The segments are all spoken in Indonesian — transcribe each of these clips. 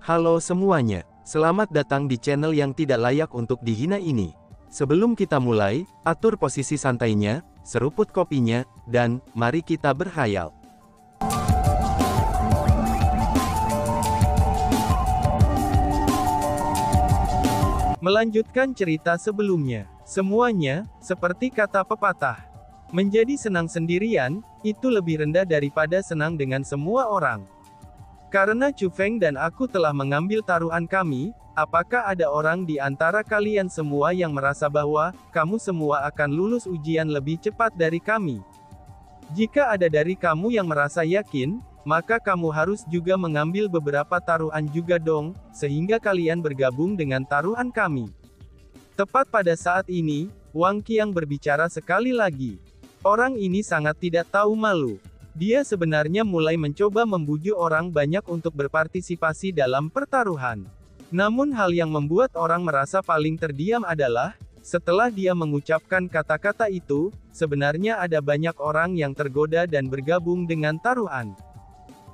Halo semuanya, selamat datang di channel yang tidak layak untuk dihina ini. Sebelum kita mulai, atur posisi santainya, seruput kopinya, dan mari kita berkhayal. Melanjutkan cerita sebelumnya, semuanya, seperti kata pepatah, menjadi senang sendirian, itu lebih rendah daripada senang dengan semua orang. Karena Chu Feng dan aku telah mengambil taruhan kami, apakah ada orang di antara kalian semua yang merasa bahwa kamu semua akan lulus ujian lebih cepat dari kami? Jika ada dari kamu yang merasa yakin, maka kamu harus juga mengambil beberapa taruhan juga dong, sehingga kalian bergabung dengan taruhan kami. Tepat pada saat ini, Wang Qiang berbicara sekali lagi. Orang ini sangat tidak tahu malu. Dia sebenarnya mulai mencoba membujuk orang banyak untuk berpartisipasi dalam pertaruhan. Namun hal yang membuat orang merasa paling terdiam adalah, setelah dia mengucapkan kata-kata itu, sebenarnya ada banyak orang yang tergoda dan bergabung dengan taruhan.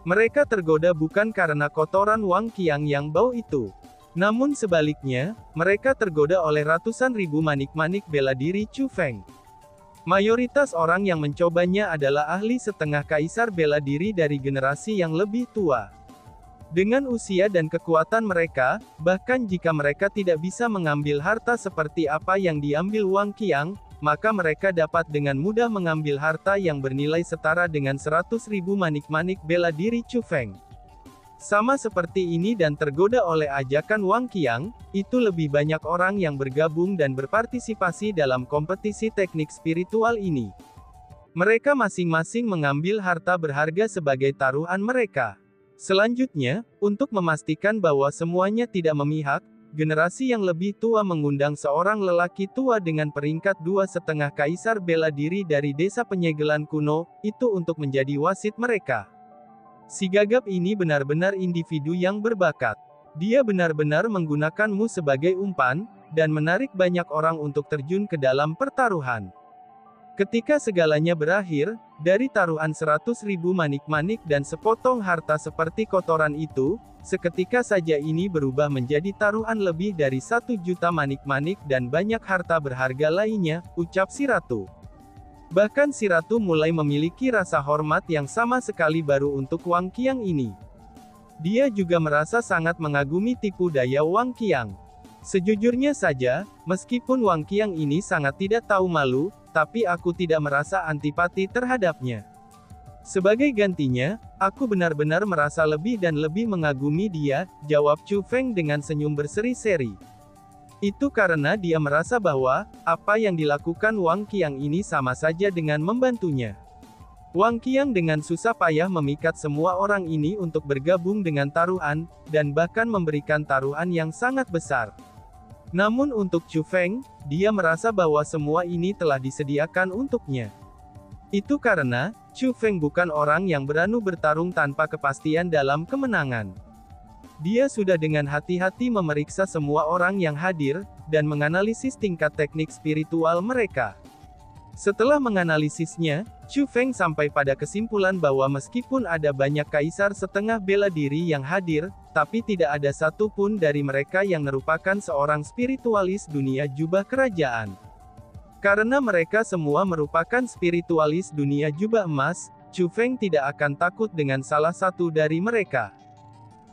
Mereka tergoda bukan karena kotoran Wang Qiang yang bau itu. Namun sebaliknya, mereka tergoda oleh ratusan ribu manik-manik bela diri Chu Feng. Mayoritas orang yang mencobanya adalah ahli setengah kaisar bela diri dari generasi yang lebih tua. Dengan usia dan kekuatan mereka, bahkan jika mereka tidak bisa mengambil harta seperti apa yang diambil Wang Qiang, maka mereka dapat dengan mudah mengambil harta yang bernilai setara dengan 100.000 manik-manik bela diri Chu Feng. Sama seperti ini dan tergoda oleh ajakan Wang Qiang, itu lebih banyak orang yang bergabung dan berpartisipasi dalam kompetisi teknik spiritual ini. Mereka masing-masing mengambil harta berharga sebagai taruhan mereka. Selanjutnya, untuk memastikan bahwa semuanya tidak memihak, generasi yang lebih tua mengundang seorang lelaki tua dengan peringkat 2,5 kaisar bela diri dari desa penyegelan kuno, itu untuk menjadi wasit mereka. Si gagap ini benar-benar individu yang berbakat. Dia benar-benar menggunakanmu sebagai umpan, dan menarik banyak orang untuk terjun ke dalam pertaruhan. Ketika segalanya berakhir, dari taruhan 100.000 manik-manik dan sepotong harta seperti kotoran itu, seketika saja ini berubah menjadi taruhan lebih dari 1 juta manik-manik dan banyak harta berharga lainnya, ucap si ratu. Bahkan si ratu mulai memiliki rasa hormat yang sama sekali baru untuk Wang Qiang ini. Dia juga merasa sangat mengagumi tipu daya Wang Qiang. Sejujurnya saja, meskipun Wang Qiang ini sangat tidak tahu malu, tapi aku tidak merasa antipati terhadapnya. Sebagai gantinya, aku benar-benar merasa lebih dan lebih mengagumi dia, jawab Chu Feng dengan senyum berseri-seri. Itu karena dia merasa bahwa, apa yang dilakukan Wang Qiang ini sama saja dengan membantunya. Wang Qiang dengan susah payah memikat semua orang ini untuk bergabung dengan taruhan, dan bahkan memberikan taruhan yang sangat besar. Namun untuk Chu Feng, dia merasa bahwa semua ini telah disediakan untuknya. Itu karena, Chu Feng bukan orang yang berani bertarung tanpa kepastian dalam kemenangan. Dia sudah dengan hati-hati memeriksa semua orang yang hadir, dan menganalisis tingkat teknik spiritual mereka. Setelah menganalisisnya, Chu Feng sampai pada kesimpulan bahwa meskipun ada banyak kaisar setengah bela diri yang hadir, tapi tidak ada satu pun dari mereka yang merupakan seorang spiritualis dunia jubah kerajaan. Karena mereka semua merupakan spiritualis dunia jubah emas, Chu Feng tidak akan takut dengan salah satu dari mereka.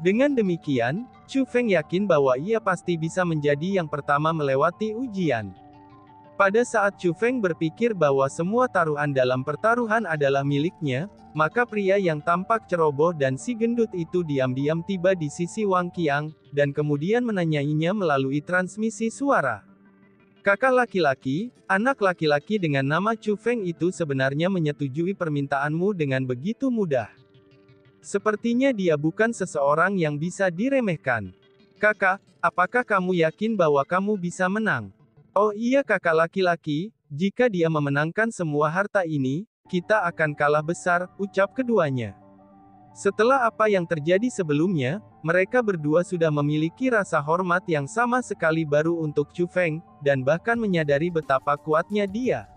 Dengan demikian, Chu Feng yakin bahwa ia pasti bisa menjadi yang pertama melewati ujian. Pada saat Chu Feng berpikir bahwa semua taruhan dalam pertaruhan adalah miliknya, maka pria yang tampak ceroboh dan si gendut itu diam-diam tiba di sisi Wang Qiang, dan kemudian menanyainya melalui transmisi suara. Kakak laki-laki, anak laki-laki dengan nama Chu Feng itu sebenarnya menyetujui permintaanmu dengan begitu mudah. Sepertinya dia bukan seseorang yang bisa diremehkan. Kakak, apakah kamu yakin bahwa kamu bisa menang? Oh iya kakak laki-laki, jika dia memenangkan semua harta ini, kita akan kalah besar, ucap keduanya. Setelah apa yang terjadi sebelumnya, mereka berdua sudah memiliki rasa hormat yang sama sekali baru untuk Chu Feng, dan bahkan menyadari betapa kuatnya dia.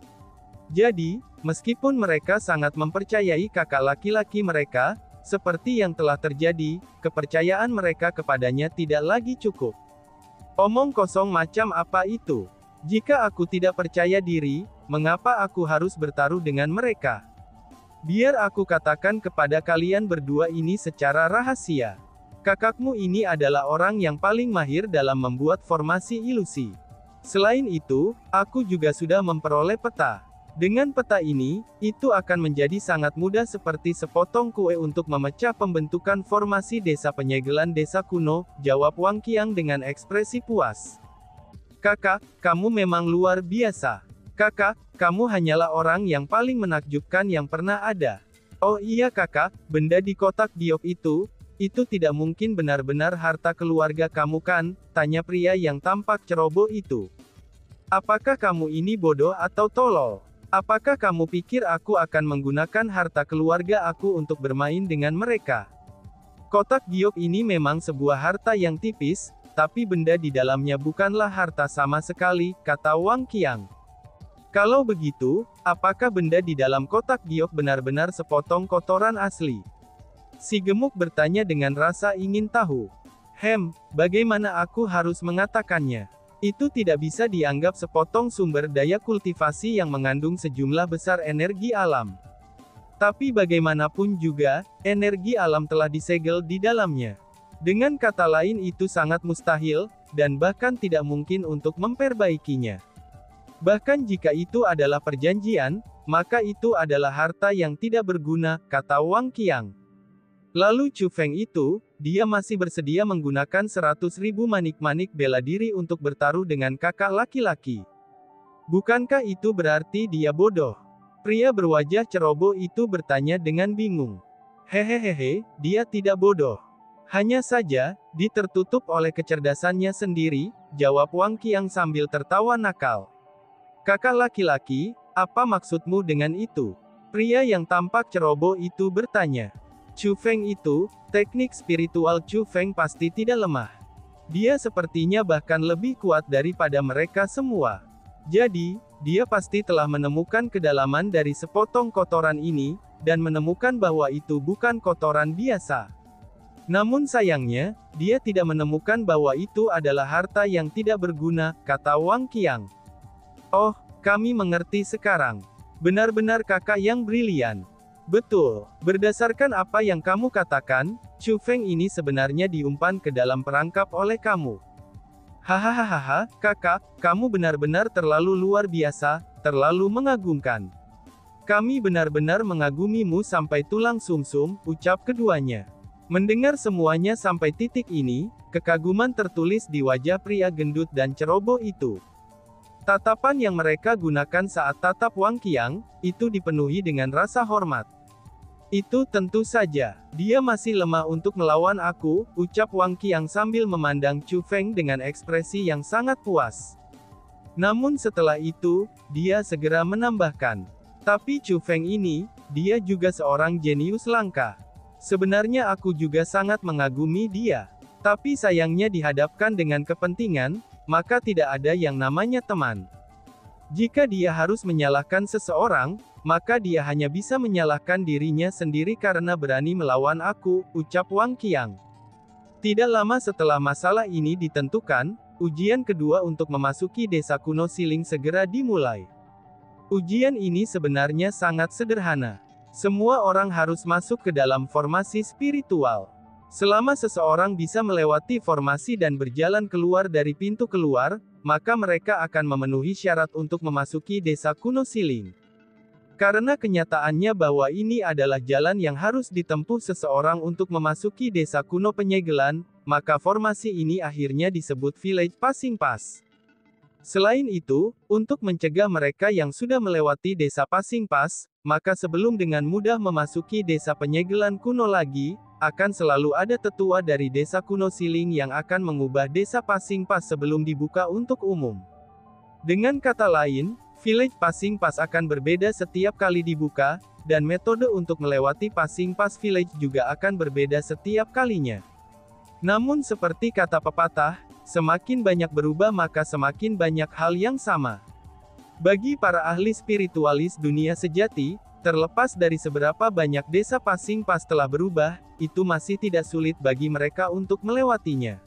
Jadi, meskipun mereka sangat mempercayai kakak laki-laki mereka, seperti yang telah terjadi, kepercayaan mereka kepadanya tidak lagi cukup. Omong kosong macam apa itu? Jika aku tidak percaya diri, mengapa aku harus bertaruh dengan mereka? Biar aku katakan kepada kalian berdua ini secara rahasia. Kakakmu ini adalah orang yang paling mahir dalam membuat formasi ilusi. Selain itu, aku juga sudah memperoleh peta. Dengan peta ini, itu akan menjadi sangat mudah seperti sepotong kue untuk memecah pembentukan formasi desa penyegelan desa kuno, jawab Wang Qiang dengan ekspresi puas. Kakak, kamu memang luar biasa. Kakak, kamu hanyalah orang yang paling menakjubkan yang pernah ada. Oh iya kakak, benda di kotak giok itu tidak mungkin benar-benar harta keluarga kamu kan? Tanya pria yang tampak ceroboh itu. Apakah kamu ini bodoh atau tolol? Apakah kamu pikir aku akan menggunakan harta keluarga aku untuk bermain dengan mereka? Kotak giok ini memang sebuah harta yang tipis, tapi benda di dalamnya bukanlah harta sama sekali, kata Wang Qiang. Kalau begitu, apakah benda di dalam kotak giok benar-benar sepotong kotoran asli? Si gemuk bertanya dengan rasa ingin tahu. Bagaimana aku harus mengatakannya? Itu tidak bisa dianggap sepotong sumber daya kultivasi yang mengandung sejumlah besar energi alam. Tapi bagaimanapun juga, energi alam telah disegel di dalamnya. Dengan kata lain itu sangat mustahil, dan bahkan tidak mungkin untuk memperbaikinya. Bahkan jika itu adalah perjanjian, maka itu adalah harta yang tidak berguna, kata Wang Qiang. Lalu Chu Feng itu, dia masih bersedia menggunakan 100.000 manik-manik bela diri untuk bertaruh dengan kakak laki-laki. Bukankah itu berarti dia bodoh? Pria berwajah ceroboh itu bertanya dengan bingung. Hehehe, dia tidak bodoh. Hanya saja, ditertutup oleh kecerdasannya sendiri, jawab Wang Qiang sambil tertawa nakal. Kakak laki-laki, apa maksudmu dengan itu? Pria yang tampak ceroboh itu bertanya. Chu Feng itu, teknik spiritual Chu Feng pasti tidak lemah. Dia sepertinya bahkan lebih kuat daripada mereka semua. Jadi, dia pasti telah menemukan kedalaman dari sepotong kotoran ini, dan menemukan bahwa itu bukan kotoran biasa. Namun sayangnya, dia tidak menemukan bahwa itu adalah harta yang tidak berguna, kata Wang Qiang. Oh, kami mengerti sekarang. Benar-benar kakak yang brilian. Betul, berdasarkan apa yang kamu katakan, Chu Feng ini sebenarnya diumpan ke dalam perangkap oleh kamu. Hahaha, kakak, kamu benar-benar terlalu luar biasa, terlalu mengagumkan. Kami benar-benar mengagumimu sampai tulang sumsum, ucap keduanya. Mendengar semuanya sampai titik ini, kekaguman tertulis di wajah pria gendut dan ceroboh itu. Tatapan yang mereka gunakan saat tatap Wang Qiang, itu dipenuhi dengan rasa hormat. Itu tentu saja, dia masih lemah untuk melawan aku, ucap Wang Qiang sambil memandang Chu Feng dengan ekspresi yang sangat puas. Namun setelah itu, dia segera menambahkan. Tapi Chu Feng ini, dia juga seorang jenius langka. Sebenarnya aku juga sangat mengagumi dia. Tapi sayangnya dihadapkan dengan kepentingan, maka tidak ada yang namanya teman. Jika dia harus menyalahkan seseorang, maka dia hanya bisa menyalahkan dirinya sendiri karena berani melawan aku, ucap Wang Qiang. Tidak lama setelah masalah ini ditentukan, ujian kedua untuk memasuki desa kuno Siling segera dimulai. Ujian ini sebenarnya sangat sederhana. Semua orang harus masuk ke dalam formasi spiritual. Selama seseorang bisa melewati formasi dan berjalan keluar dari pintu keluar, maka mereka akan memenuhi syarat untuk memasuki desa kuno Siling. Karena kenyataannya bahwa ini adalah jalan yang harus ditempuh seseorang untuk memasuki desa kuno penyegelan, maka formasi ini akhirnya disebut Village Passing Pass. Selain itu, untuk mencegah mereka yang sudah melewati desa Passing Pass, maka sebelum dengan mudah memasuki desa penyegelan kuno lagi, akan selalu ada tetua dari desa kuno Siling yang akan mengubah desa Passing Pass sebelum dibuka untuk umum. Dengan kata lain, Village Passing Pass akan berbeda setiap kali dibuka, dan metode untuk melewati Passing Pass Village juga akan berbeda setiap kalinya. Namun seperti kata pepatah, semakin banyak berubah maka semakin banyak hal yang sama. Bagi para ahli spiritualis dunia sejati, Terlepas dari seberapa banyak desa Passing Pass telah berubah, itu masih tidak sulit bagi mereka untuk melewatinya.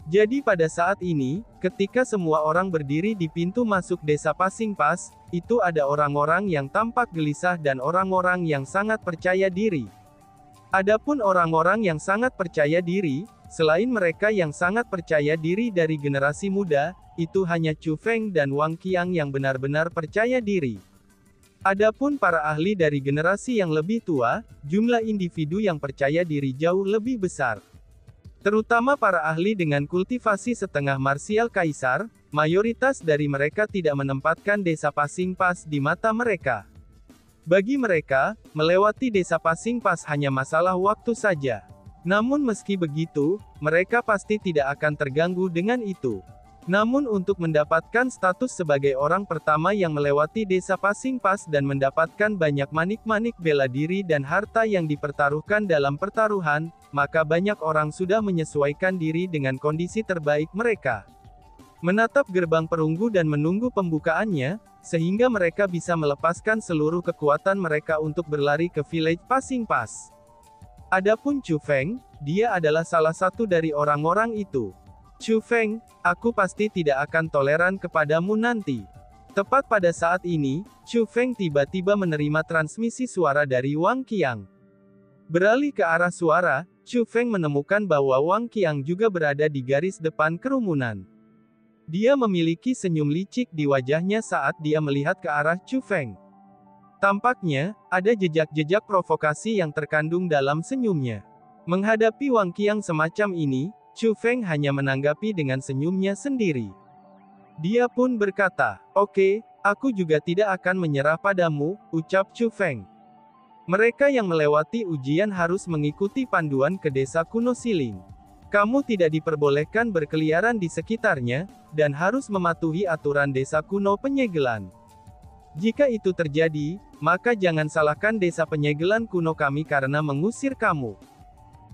Jadi pada saat ini, ketika semua orang berdiri di pintu masuk desa Passing Pass, itu ada orang-orang yang tampak gelisah dan orang-orang yang sangat percaya diri. Adapun orang-orang yang sangat percaya diri, selain mereka yang sangat percaya diri dari generasi muda, itu hanya Chu Feng dan Wang Qiang yang benar-benar percaya diri. Adapun para ahli dari generasi yang lebih tua, jumlah individu yang percaya diri jauh lebih besar. Terutama para ahli dengan kultivasi setengah marsial kaisar, mayoritas dari mereka tidak menempatkan desa Passing Pass di mata mereka. Bagi mereka, melewati desa Passing Pass hanya masalah waktu saja. Namun meski begitu, mereka pasti tidak akan terganggu dengan itu. Namun untuk mendapatkan status sebagai orang pertama yang melewati desa Passing Pass dan mendapatkan banyak manik-manik bela diri dan harta yang dipertaruhkan dalam pertaruhan, maka banyak orang sudah menyesuaikan diri dengan kondisi terbaik mereka. Menatap gerbang perunggu dan menunggu pembukaannya, sehingga mereka bisa melepaskan seluruh kekuatan mereka untuk berlari ke village Passing Pass. Adapun Chu Feng, dia adalah salah satu dari orang-orang itu. Chu Feng, aku pasti tidak akan toleran kepadamu nanti. Tepat pada saat ini, Chu Feng tiba-tiba menerima transmisi suara dari Wang Qiang. Beralih ke arah suara, Chu Feng menemukan bahwa Wang Qiang juga berada di garis depan kerumunan. Dia memiliki senyum licik di wajahnya saat dia melihat ke arah Chu Feng. Tampaknya, ada jejak-jejak provokasi yang terkandung dalam senyumnya. Menghadapi Wang Qiang semacam ini, Chu Feng hanya menanggapi dengan senyumnya sendiri. Dia pun berkata, "Oke, aku juga tidak akan menyerah padamu," ucap Chu Feng. Mereka yang melewati ujian harus mengikuti panduan ke desa kuno Siling. Kamu tidak diperbolehkan berkeliaran di sekitarnya, dan harus mematuhi aturan desa kuno penyegelan. Jika itu terjadi, maka jangan salahkan desa penyegelan kuno kami karena mengusir kamu.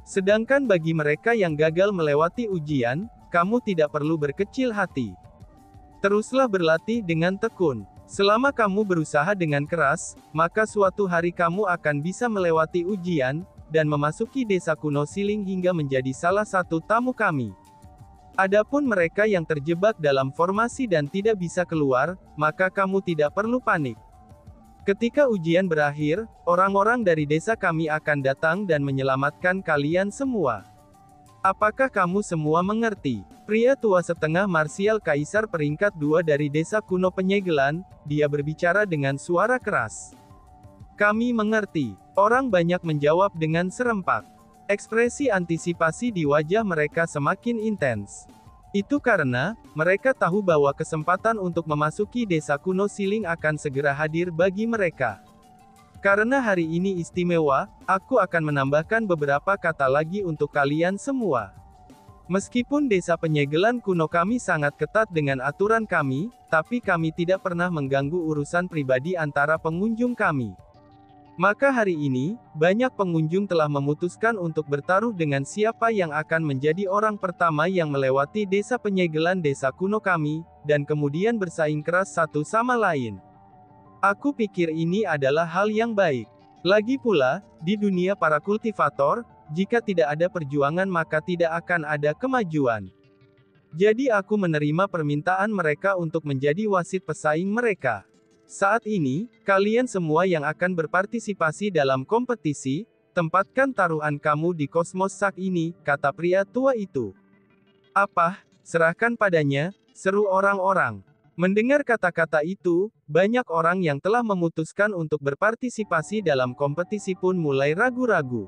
Sedangkan bagi mereka yang gagal melewati ujian, kamu tidak perlu berkecil hati. Teruslah berlatih dengan tekun. Selama kamu berusaha dengan keras, maka suatu hari kamu akan bisa melewati ujian, dan memasuki desa kuno Siling hingga menjadi salah satu tamu kami. Adapun mereka yang terjebak dalam formasi dan tidak bisa keluar, maka kamu tidak perlu panik. Ketika ujian berakhir, orang-orang dari desa kami akan datang dan menyelamatkan kalian semua. Apakah kamu semua mengerti? Pria tua setengah marsial kaisar peringkat 2 dari desa kuno penyegelan, dia berbicara dengan suara keras. Kami mengerti. Orang banyak menjawab dengan serempak. Ekspresi antisipasi di wajah mereka semakin intens. Itu karena, mereka tahu bahwa kesempatan untuk memasuki desa kuno Siling akan segera hadir bagi mereka. Karena hari ini istimewa, aku akan menambahkan beberapa kata lagi untuk kalian semua. Meskipun desa penyegelan kuno kami sangat ketat dengan aturan kami, tapi kami tidak pernah mengganggu urusan pribadi antara pengunjung kami. Maka hari ini, banyak pengunjung telah memutuskan untuk bertaruh dengan siapa yang akan menjadi orang pertama yang melewati desa penyegelan desa kuno kami, dan kemudian bersaing keras satu sama lain. Aku pikir ini adalah hal yang baik. Lagi pula, di dunia para kultivator, jika tidak ada perjuangan maka tidak akan ada kemajuan. Jadi aku menerima permintaan mereka untuk menjadi wasit pesaing mereka. Saat ini, kalian semua yang akan berpartisipasi dalam kompetisi, tempatkan taruhan kamu di kosmos sak ini, kata pria tua itu. Apa? Serahkan padanya, seru orang-orang. Mendengar kata-kata itu, banyak orang yang telah memutuskan untuk berpartisipasi dalam kompetisi pun mulai ragu-ragu.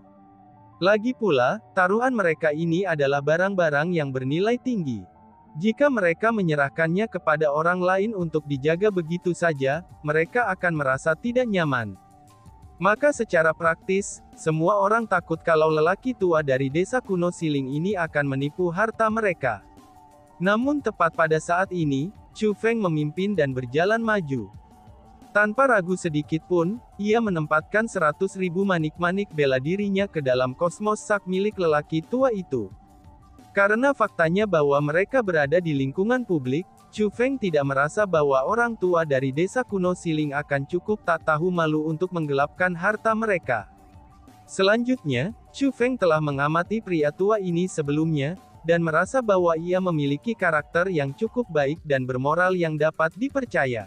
Lagi pula, taruhan mereka ini adalah barang-barang yang bernilai tinggi. Jika mereka menyerahkannya kepada orang lain untuk dijaga begitu saja, mereka akan merasa tidak nyaman. Maka secara praktis, semua orang takut kalau lelaki tua dari desa kuno Siling ini akan menipu harta mereka. Namun tepat pada saat ini, Chu Feng memimpin dan berjalan maju. Tanpa ragu sedikit pun, ia menempatkan 100.000 manik-manik bela dirinya ke dalam kosmos sak milik lelaki tua itu. Karena faktanya bahwa mereka berada di lingkungan publik, Chu Feng tidak merasa bahwa orang tua dari desa kuno Siling akan cukup tak tahu malu untuk menggelapkan harta mereka. Selanjutnya, Chu Feng telah mengamati pria tua ini sebelumnya, dan merasa bahwa ia memiliki karakter yang cukup baik dan bermoral yang dapat dipercaya.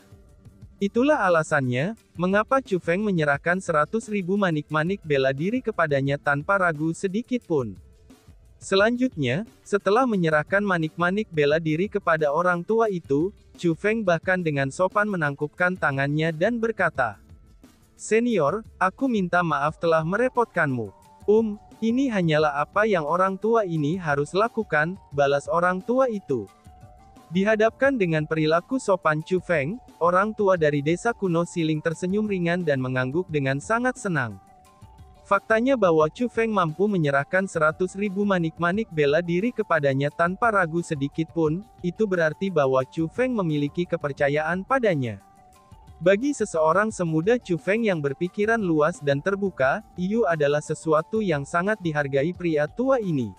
Itulah alasannya, mengapa Chu Feng menyerahkan 100.000 manik-manik bela diri kepadanya tanpa ragu sedikit pun. Selanjutnya, setelah menyerahkan manik-manik bela diri kepada orang tua itu, Chu Feng bahkan dengan sopan menangkupkan tangannya dan berkata, "Senior, aku minta maaf telah merepotkanmu." Ini hanyalah apa yang orang tua ini harus lakukan," balas orang tua itu. Dihadapkan dengan perilaku sopan Chu Feng, orang tua dari desa kuno Siling tersenyum ringan dan mengangguk dengan sangat senang. Faktanya bahwa Chu Feng mampu menyerahkan 100.000 manik-manik bela diri kepadanya tanpa ragu sedikit pun, itu berarti bahwa Chu Feng memiliki kepercayaan padanya. Bagi seseorang semuda Chu Feng yang berpikiran luas dan terbuka, itu adalah sesuatu yang sangat dihargai pria tua ini.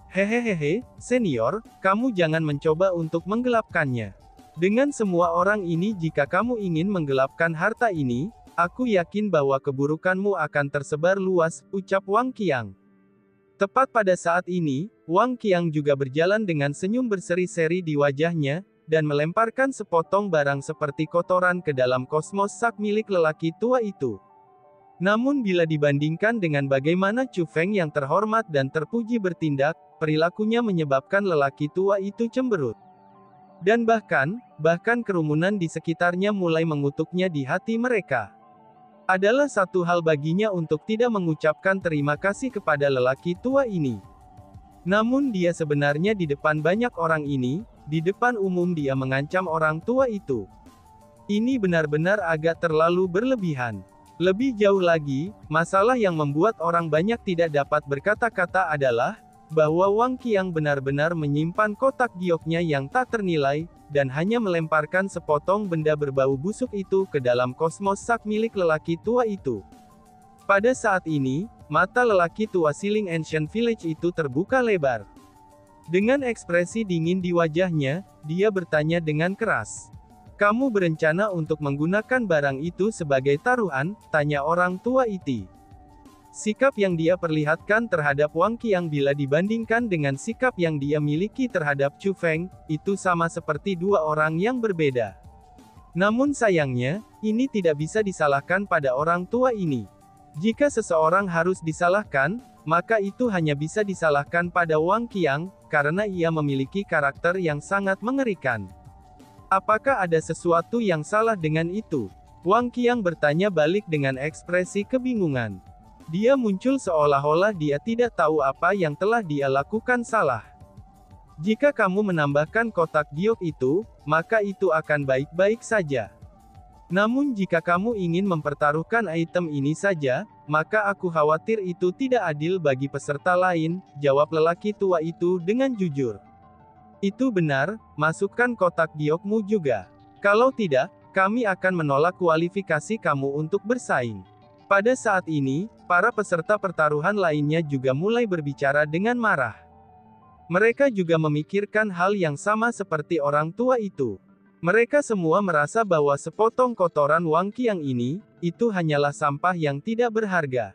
"Hehehe, senior, kamu jangan mencoba untuk menggelapkannya. Dengan semua orang ini jika kamu ingin menggelapkan harta ini, aku yakin bahwa keburukanmu akan tersebar luas," ucap Wang Qiang. Tepat pada saat ini, Wang Qiang juga berjalan dengan senyum berseri-seri di wajahnya, dan melemparkan sepotong barang seperti kotoran ke dalam kosmos sak milik lelaki tua itu. Namun bila dibandingkan dengan bagaimana Chu Feng yang terhormat dan terpuji bertindak, perilakunya menyebabkan lelaki tua itu cemberut. Dan bahkan kerumunan di sekitarnya mulai mengutuknya di hati mereka. Adalah satu hal baginya untuk tidak mengucapkan terima kasih kepada lelaki tua ini. Namun dia sebenarnya di depan banyak orang ini, di depan umum dia mengancam orang tua itu. Ini benar-benar agak terlalu berlebihan. Lebih jauh lagi, masalah yang membuat orang banyak tidak dapat berkata-kata adalah, bahwa Wang Qiang benar-benar menyimpan kotak gioknya yang tak ternilai, dan hanya melemparkan sepotong benda berbau busuk itu ke dalam kosmos sak milik lelaki tua itu. Pada saat ini, mata lelaki tua Siling Ancient Village itu terbuka lebar. Dengan ekspresi dingin di wajahnya, dia bertanya dengan keras. "Kamu berencana untuk menggunakan barang itu sebagai taruhan?" tanya orang tua itu. Sikap yang dia perlihatkan terhadap Wang Qiang bila dibandingkan dengan sikap yang dia miliki terhadap Chu Feng, itu sama seperti dua orang yang berbeda. Namun sayangnya, ini tidak bisa disalahkan pada orang tua ini. Jika seseorang harus disalahkan, maka itu hanya bisa disalahkan pada Wang Qiang, karena ia memiliki karakter yang sangat mengerikan. Apakah ada sesuatu yang salah dengan itu? Wang Qiang bertanya balik dengan ekspresi kebingungan. Dia muncul seolah-olah dia tidak tahu apa yang telah dia lakukan salah. "Jika kamu menambahkan kotak giok itu, maka itu akan baik-baik saja. Namun jika kamu ingin mempertaruhkan item ini saja, maka aku khawatir itu tidak adil bagi peserta lain," jawab lelaki tua itu dengan jujur. "Itu benar, masukkan kotak giokmu juga. Kalau tidak, kami akan menolak kualifikasi kamu untuk bersaing." Pada saat ini, para peserta pertaruhan lainnya juga mulai berbicara dengan marah. Mereka juga memikirkan hal yang sama seperti orang tua itu. Mereka semua merasa bahwa sepotong kotoran Wang Qiang ini, itu hanyalah sampah yang tidak berharga.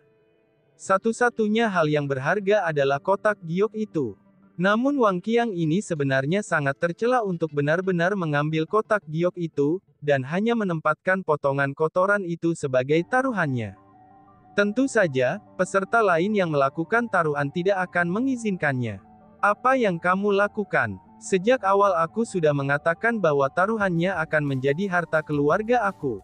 Satu-satunya hal yang berharga adalah kotak giok itu. Namun Wang Qiang ini sebenarnya sangat tercela untuk benar-benar mengambil kotak giok itu, dan hanya menempatkan potongan kotoran itu sebagai taruhannya. Tentu saja, peserta lain yang melakukan taruhan tidak akan mengizinkannya. "Apa yang kamu lakukan? Sejak awal aku sudah mengatakan bahwa taruhannya akan menjadi harta keluarga aku.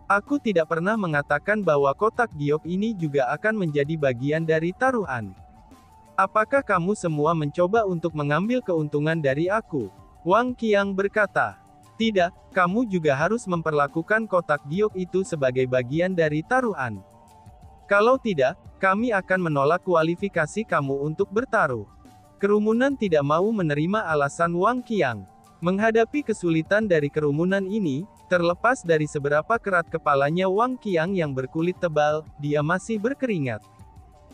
Aku tidak pernah mengatakan bahwa kotak giok ini juga akan menjadi bagian dari taruhan. Apakah kamu semua mencoba untuk mengambil keuntungan dari aku?" Wang Qiang berkata. "Tidak, kamu juga harus memperlakukan kotak giok itu sebagai bagian dari taruhan. Kalau tidak, kami akan menolak kualifikasi kamu untuk bertaruh." Kerumunan tidak mau menerima alasan Wang Qiang. Menghadapi kesulitan dari kerumunan ini, terlepas dari seberapa kerat kepalanya Wang Qiang yang berkulit tebal, dia masih berkeringat.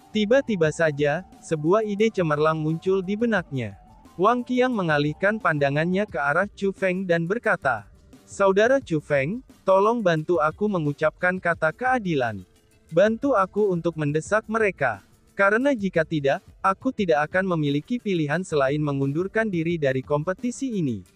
Tiba-tiba saja, sebuah ide cemerlang muncul di benaknya. Wang Qiang mengalihkan pandangannya ke arah Chu Feng dan berkata, "Saudara Chu Feng, tolong bantu aku mengucapkan kata keadilan. Bantu aku untuk mendesak mereka. Karena jika tidak, aku tidak akan memiliki pilihan selain mengundurkan diri dari kompetisi ini.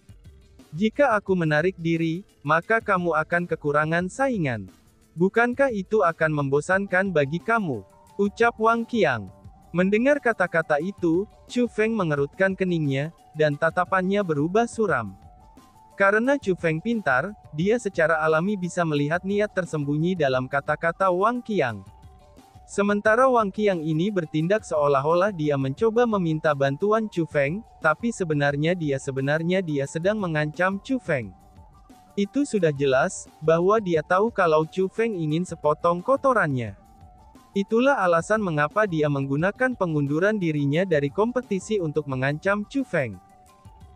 Jika aku menarik diri, maka kamu akan kekurangan saingan. Bukankah itu akan membosankan bagi kamu?" ucap Wang Qiang. Mendengar kata-kata itu, Chu Feng mengerutkan keningnya, dan tatapannya berubah suram. Karena Chu Feng pintar, dia secara alami bisa melihat niat tersembunyi dalam kata-kata Wang Qiang. Sementara Wang Qiang ini bertindak seolah-olah dia mencoba meminta bantuan Chu Feng, tapi sebenarnya dia sedang mengancam Chu Feng. Itu sudah jelas, bahwa dia tahu kalau Chu Feng ingin sepotong kotorannya. Itulah alasan mengapa dia menggunakan pengunduran dirinya dari kompetisi untuk mengancam Chu Feng.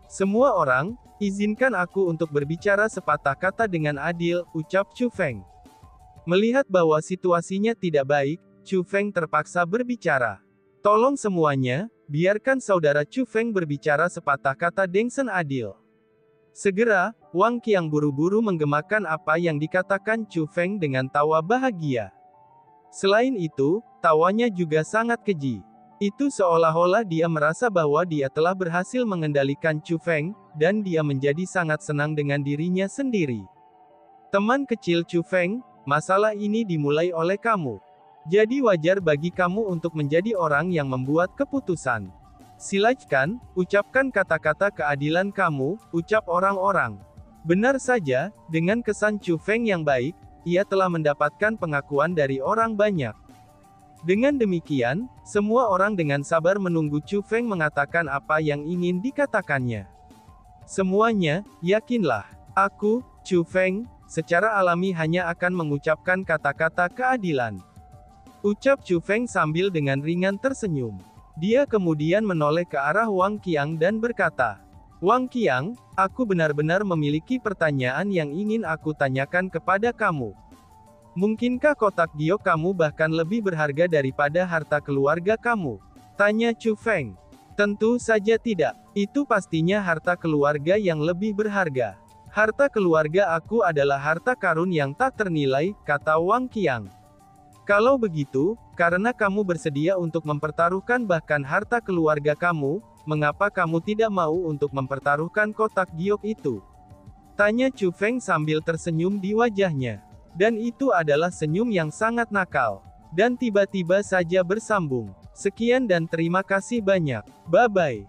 "Semua orang, izinkan aku untuk berbicara sepatah kata dengan adil," ucap Chu Feng. Melihat bahwa situasinya tidak baik, Chu Feng terpaksa berbicara. "Tolong semuanya, biarkan saudara Chu Feng berbicara sepatah kata dengan adil." Segera, Wang Qiang buru-buru menggemakan apa yang dikatakan Chu Feng dengan tawa bahagia. Selain itu, tawanya juga sangat keji. Itu seolah-olah dia merasa bahwa dia telah berhasil mengendalikan Chu Feng, dan dia menjadi sangat senang dengan dirinya sendiri. "Teman kecil Chu Feng, masalah ini dimulai oleh kamu. Jadi wajar bagi kamu untuk menjadi orang yang membuat keputusan. Silakan, ucapkan kata-kata keadilan kamu," ucap orang-orang. Benar saja, dengan kesan Chu Feng yang baik, ia telah mendapatkan pengakuan dari orang banyak. Dengan demikian, semua orang dengan sabar menunggu Chu Feng mengatakan apa yang ingin dikatakannya. "Semuanya, yakinlah, aku, Chu Feng, secara alami hanya akan mengucapkan kata-kata keadilan," ucap Chu Feng sambil dengan ringan tersenyum. Dia kemudian menoleh ke arah Wang Qiang dan berkata, "Wang Qiang, aku benar-benar memiliki pertanyaan yang ingin aku tanyakan kepada kamu. Mungkinkah kotak giok kamu bahkan lebih berharga daripada harta keluarga kamu?" tanya Chu Feng. "Tentu saja tidak. Itu pastinya harta keluarga yang lebih berharga. Harta keluarga aku adalah harta karun yang tak ternilai," kata Wang Qiang. "Kalau begitu, karena kamu bersedia untuk mempertaruhkan bahkan harta keluarga kamu, mengapa kamu tidak mau untuk mempertaruhkan kotak giok itu?" tanya Chu Feng sambil tersenyum di wajahnya. Dan itu adalah senyum yang sangat nakal. Dan tiba-tiba saja bersambung. "Sekian dan terima kasih banyak. Bye-bye."